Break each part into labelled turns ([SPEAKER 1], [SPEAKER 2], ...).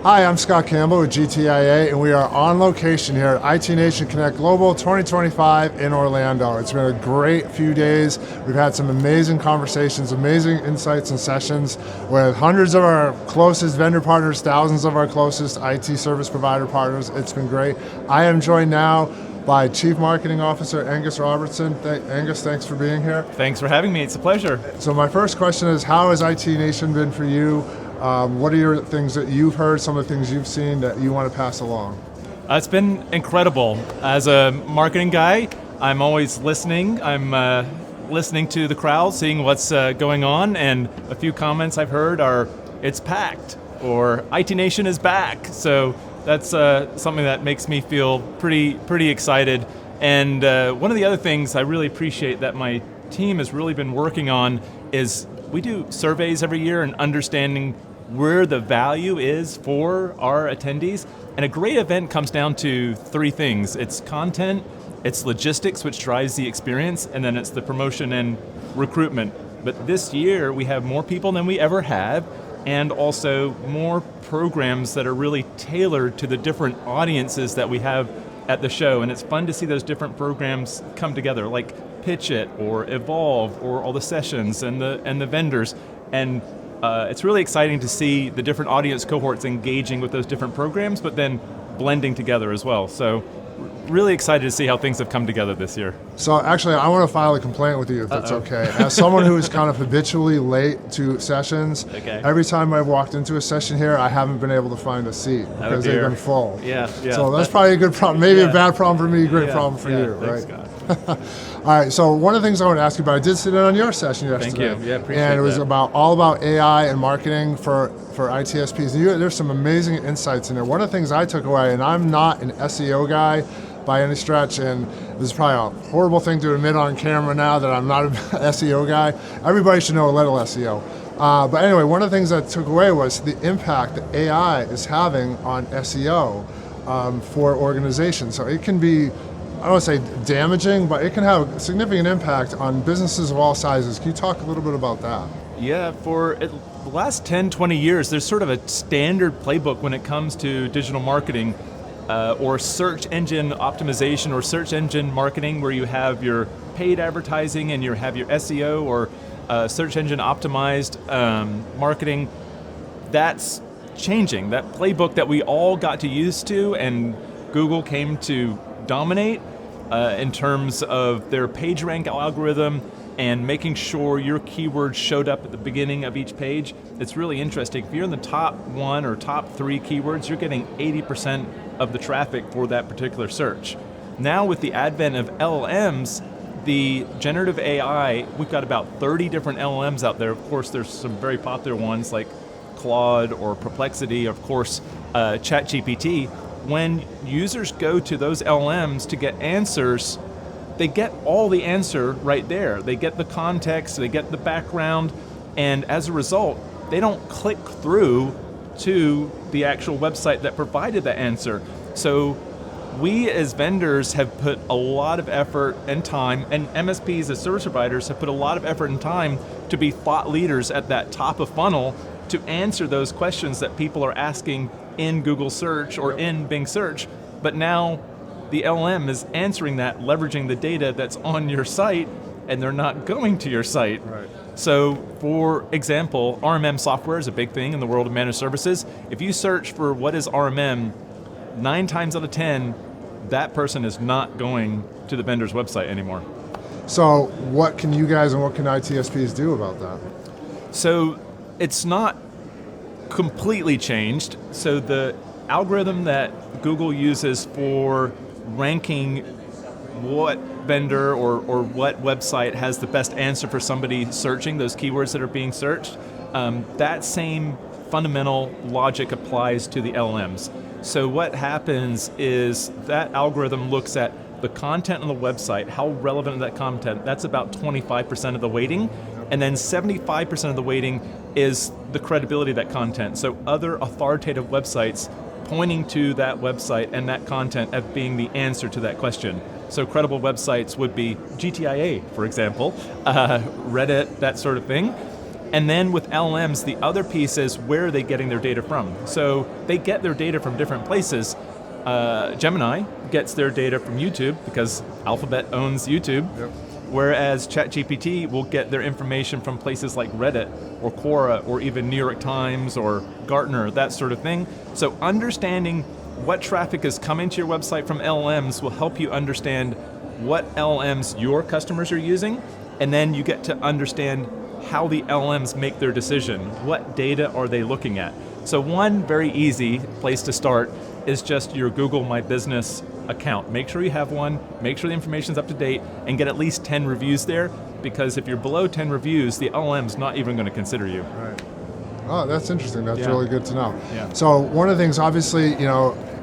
[SPEAKER 1] Hi, I'm Scott Campbell with GTIA, and we are on location here at IT Nation Connect Global 2025 in Orlando. It's been a great few days. We've had some amazing conversations, amazing insights and sessions with hundreds of our closest vendor partners, thousands of our closest IT service provider partners. It's been great. I am joined now by Chief Marketing Officer Angus Robertson. Angus, thanks for being here.
[SPEAKER 2] Thanks for having me, it's a pleasure.
[SPEAKER 1] So my first question is, how has IT Nation been for you? What are your things that you've heard, some of the things you've seen that you want to pass along?
[SPEAKER 2] It's been incredible. As a marketing guy, I'm always listening. I'm listening to the crowd, seeing what's going on, and a few comments I've heard are, it's packed, or IT Nation is back. So that's something that makes me feel pretty excited. And one of the other things I really appreciate that my team has really been working on is we do surveys every year and understanding where the value is for our attendees. And a great event comes down to three things. It's content, it's logistics, which drives the experience, and then it's the promotion and recruitment. But this year we have more people than we ever have, and also more programs that are really tailored to the different audiences that we have at the show. And it's fun to see those different programs come together, like Pitch It or Evolve or all the sessions and the vendors. And it's really exciting to see the different audience cohorts engaging with those different programs, but then blending together as well. So really excited to see how things have come together this year.
[SPEAKER 1] So actually, I want to file a complaint with you if that's okay. As someone who is kind of habitually late to sessions, every time I've walked into a session here, I haven't been able to find a seat because they've been full.
[SPEAKER 2] Yeah.
[SPEAKER 1] So that's probably a good problem, maybe a bad problem for me, great problem for you,
[SPEAKER 2] thanks,
[SPEAKER 1] right?
[SPEAKER 2] Scott.
[SPEAKER 1] All right, so one of the things I want to ask you about, I did sit in on your session yesterday.
[SPEAKER 2] Thank you, appreciate
[SPEAKER 1] and it was
[SPEAKER 2] that.
[SPEAKER 1] all about AI and marketing for ITSPs. And there's some amazing insights in there. One of the things I took away, and I'm not an SEO guy by any stretch, and this is probably a horrible thing to admit on camera now that I'm not an SEO guy. Everybody should know a little SEO. But anyway, one of the things I took away was the impact that AI is having on SEO for organizations. So it can be, I don't want to say damaging, but it can have a significant impact on businesses of all sizes. Can you talk a little bit about that?
[SPEAKER 2] Yeah, for the last 10, 20 years, there's sort of a standard playbook when it comes to digital marketing or search engine optimization or search engine marketing, where you have your paid advertising and you have your SEO or search engine optimized marketing. That's changing. That playbook that we all got to used to and Google came to dominate in terms of their PageRank algorithm and making sure your keywords showed up at the beginning of each page. It's really interesting. If you're in the top 1 or top 3 keywords, you're getting 80% of the traffic for that particular search. Now with the advent of LLMs, the generative AI, we've got about 30 different LLMs out there. Of course, there's some very popular ones like Claude or Perplexity, of course, ChatGPT. When users go to those LLMs to get answers, they get all the answer right there. They get the context, they get the background, and as a result, they don't click through to the actual website that provided the answer. So we as vendors have put a lot of effort and time, and MSPs as service providers have put a lot of effort and time to be thought leaders at that top of funnel to answer those questions that people are asking in Google search or in Bing search. But now the LLM is answering that, leveraging the data that's on your site, and they're not going to your site.
[SPEAKER 1] Right.
[SPEAKER 2] So for example, RMM software is a big thing in the world of managed services. If you search for what is RMM, 9 times out of 10, that person is not going to the vendor's website anymore.
[SPEAKER 1] So what can you guys and what can ITSPs do about that?
[SPEAKER 2] So it's not completely changed. So the algorithm that Google uses for ranking what vendor or what website has the best answer for somebody searching those keywords that are being searched, that same fundamental logic applies to the LLMs. So what happens is that algorithm looks at the content on the website, how relevant is that content. That's about 25% of the weighting, and then 75% of the weighting is the credibility of that content. So other authoritative websites pointing to that website and that content as being the answer to that question. So credible websites would be GTIA, for example, Reddit, that sort of thing. And then with LLMs, the other piece is where are they getting their data from? So they get their data from different places. Gemini gets their data from YouTube because Alphabet owns YouTube.
[SPEAKER 1] Yep.
[SPEAKER 2] Whereas ChatGPT will get their information from places like Reddit or Quora or even New York Times or Gartner, that sort of thing. So understanding what traffic is coming to your website from LLMs will help you understand what LLMs your customers are using, and then you get to understand how the LLMs make their decision. What data are they looking at? So one very easy place to start is just your Google My Business account. Make sure you have one, make sure the information's up to date, and get at least 10 reviews there, because if you're below 10 reviews, the LLM's not even going to consider you.
[SPEAKER 1] Right. Oh, that's interesting. That's
[SPEAKER 2] Yeah.
[SPEAKER 1] really good to know.
[SPEAKER 2] Yeah.
[SPEAKER 1] So one of the things, obviously,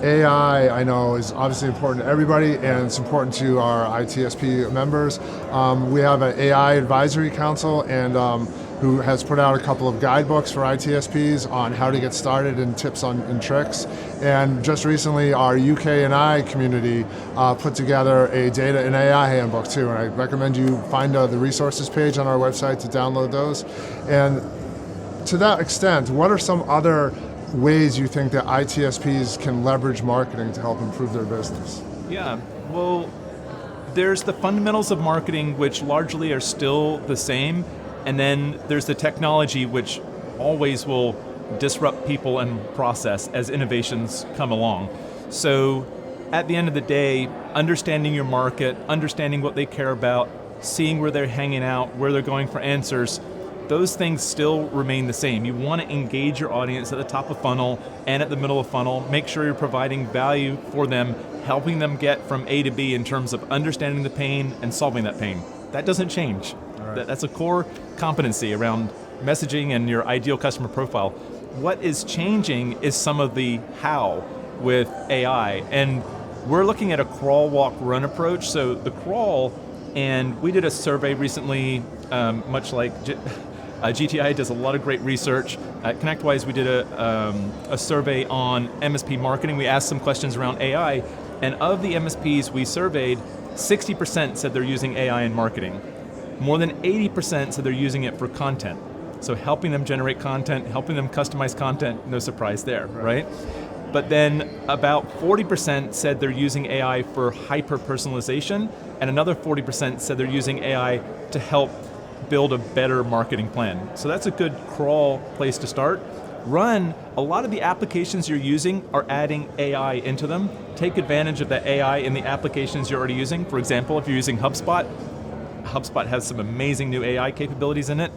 [SPEAKER 1] AI, I know, is obviously important to everybody, and it's important to our ITSP members. We have an AI advisory council, and who has put out a couple of guidebooks for ITSPs on how to get started and tips and tricks. And just recently, our UK and I community put together a data and AI handbook too. And I recommend you find the resources page on our website to download those. And to that extent, what are some other ways you think that ITSPs can leverage marketing to help improve their business?
[SPEAKER 2] Yeah, well, there's the fundamentals of marketing, which largely are still the same, and then there's the technology, which always will disrupt people and process as innovations come along. So at the end of the day, understanding your market, understanding what they care about, seeing where they're hanging out, where they're going for answers, those things still remain the same. You want to engage your audience at the top of funnel and at the middle of funnel. Make sure you're providing value for them, helping them get from A to B in terms of understanding the pain and solving that pain. That doesn't change.
[SPEAKER 1] Right.
[SPEAKER 2] That's a core competency around messaging and your ideal customer profile. What is changing is some of the how with AI. And we're looking at a crawl, walk, run approach. So the crawl, and we did a survey recently, much like GTIA does a lot of great research. At ConnectWise, we did a survey on MSP marketing. We asked some questions around AI, and of the MSPs we surveyed, 60% said they're using AI in marketing. More than 80% said they're using it for content. So helping them generate content, helping them customize content, no surprise there, right? But then about 40% said they're using AI for hyper-personalization, and another 40% said they're using AI to help build a better marketing plan. So that's a good crawl place to start. Run, a lot of the applications you're using are adding AI into them. Take advantage of the AI in the applications you're already using. For example, if you're using HubSpot, HubSpot has some amazing new AI capabilities in it.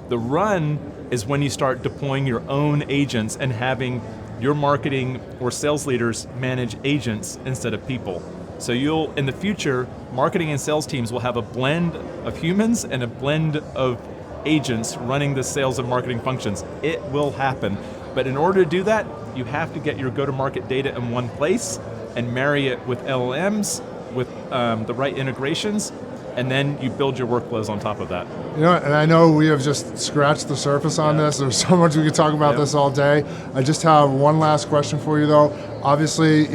[SPEAKER 2] The run is when you start deploying your own agents and having your marketing or sales leaders manage agents instead of people. So you'll, in the future, marketing and sales teams will have a blend of humans and a blend of agents running the sales and marketing functions. It will happen. But in order to do that, you have to get your go-to-market data in one place and marry it with LLMs, with the right integrations, and then you build your workflows on top of that.
[SPEAKER 1] And I know we have just scratched the surface on this. There's so much we could talk about this all day. I just have one last question for you though. Obviously,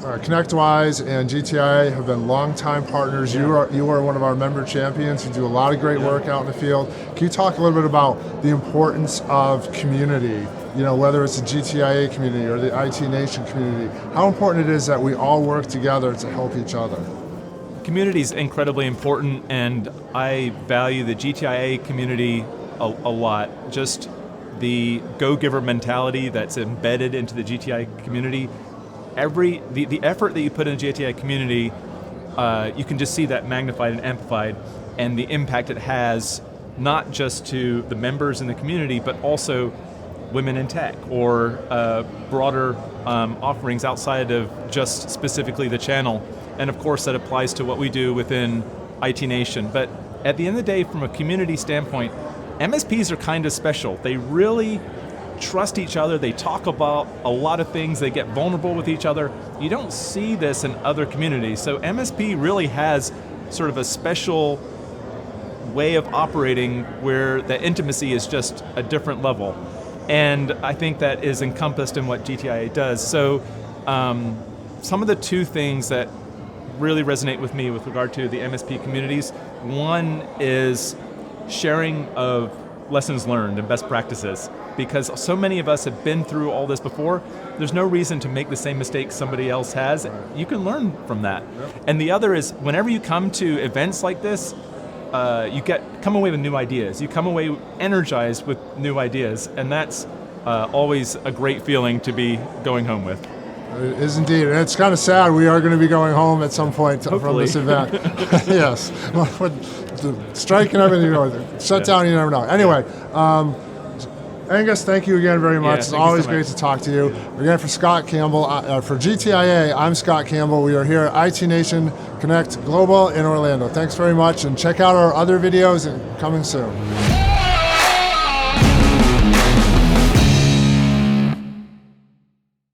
[SPEAKER 1] ConnectWise and GTIA have been longtime partners.
[SPEAKER 2] Yeah.
[SPEAKER 1] You are one of our member champions. You do a lot of great work out in the field. Can you talk a little bit about the importance of community? Whether it's the GTIA community or the IT Nation community, how important it is that we all work together to help each other.
[SPEAKER 2] Community is incredibly important, and I value the GTIA community a lot. Just the go-giver mentality that's embedded into the GTIA community. The effort that you put in the GTIA community, you can just see that magnified and amplified, and the impact it has not just to the members in the community, but also women in tech or broader offerings outside of just specifically the channel. And of course that applies to what we do within IT Nation. But at the end of the day, from a community standpoint, MSPs are kind of special. They really trust each other. They talk about a lot of things. They get vulnerable with each other. You don't see this in other communities. So MSP really has sort of a special way of operating where the intimacy is just a different level. And I think that is encompassed in what GTIA does. So some of the two things that really resonate with me with regard to the MSP communities, one is sharing of lessons learned and best practices, because so many of us have been through all this before. There's no reason to make the same mistakes somebody else has. Right. You can learn from that. Yep. And the other is, whenever you come to events like this, you come away with new ideas. You come away energized with new ideas, and that's always a great feeling to be going home with.
[SPEAKER 1] It is indeed, and it's kind of sad. We are going to be going home at some point from this event. Yes, with the strike and everything, shut down, you never know. Anyway, Angus, thank you again very much. It's always great to talk to you. Again, for Scott Campbell, for GTIA, I'm Scott Campbell. We are here at IT Nation Connect Global in Orlando. Thanks very much, and check out our other videos coming soon.